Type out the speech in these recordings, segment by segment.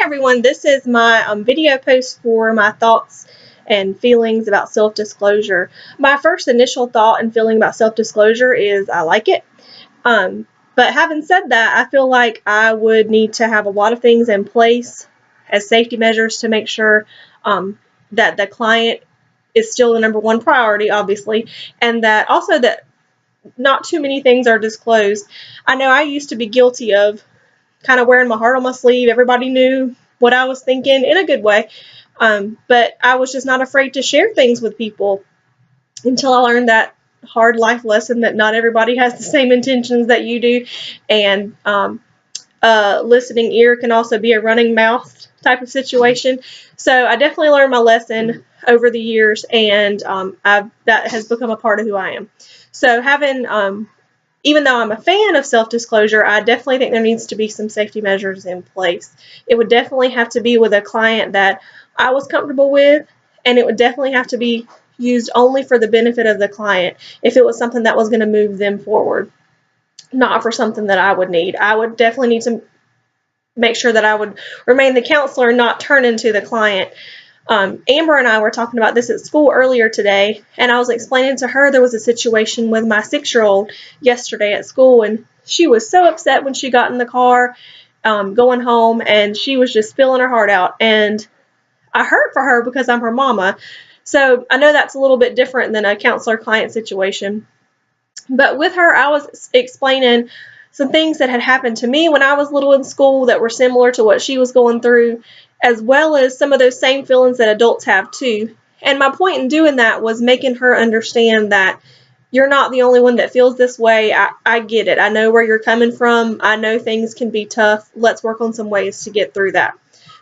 everyone, this is my video post for my thoughts and feelings about self-disclosure. My first initial thought and feeling about self-disclosure is I like it. But having said that, I feel like I would need to have a lot of things in place as safety measures to make sure that the client is still the number one priority, obviously, and that also that not too many things are disclosed. I know I used to be guilty of kind of wearing my heart on my sleeve. Everybody knew what I was thinking in a good way. But I was just not afraid to share things with people until I learned that hard life lesson that not everybody has the same intentions that you do. And listening ear can also be a running mouth type of situation. So I definitely learned my lesson over the years, and that has become a part of who I am. So having even though I'm a fan of self-disclosure, I definitely think there needs to be some safety measures in place. It would definitely have to be with a client that I was comfortable with, and it would definitely have to be used only for the benefit of the client if it was something that was going to move them forward, not for something that I would need. I would definitely need to make sure that I would remain the counselor and not turn into the client. Amber and I were talking about this at school earlier today, and I was explaining to her there was a situation with my 6-year-old yesterday at school, and she was so upset when she got in the car going home, and she was just spilling her heart out, and I hurt for her because I'm her mama. So I know that's a little bit different than a counselor-client situation, but with her I was explaining some things that had happened to me when I was little in school that were similar to what she was going through, as well as some of those same feelings that adults have too. And my point in doing that was making her understand that you're not the only one that feels this way. I get it. I know where you're coming from. I know things can be tough. Let's work on some ways to get through that.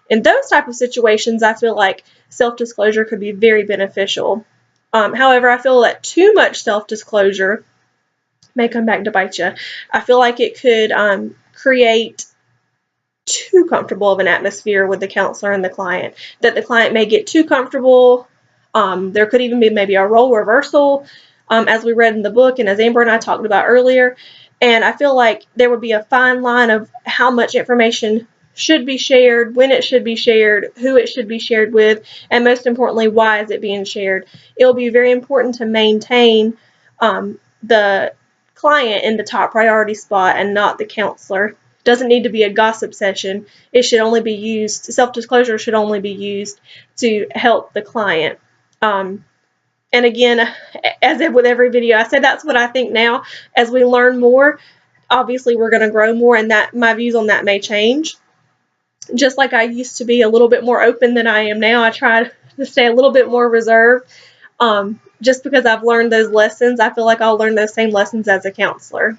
In those type of situations, I feel like self-disclosure could be very beneficial. However, I feel that too much self-disclosure may come back to bite you. I feel like it could create too comfortable of an atmosphere with the counselor and the client, that the client may get too comfortable. There could even be maybe a role reversal, as we read in the book and as Amber and I talked about earlier. And I feel like there would be a fine line of how much information should be shared, when it should be shared, who it should be shared with, and most importantly, why is it being shared. It will be very important to maintain the client in the top priority spot and not the counselor. Doesn't need to be a gossip session. It should only be used, self-disclosure should only be used to help the client. And again, as if with every video, I say that's what I think now. As we learn more, obviously we're going to grow more, and that my views on that may change. Just like I used to be a little bit more open than I am now, I try to stay a little bit more reserved. Just because I've learned those lessons, I feel like I'll learn those same lessons as a counselor.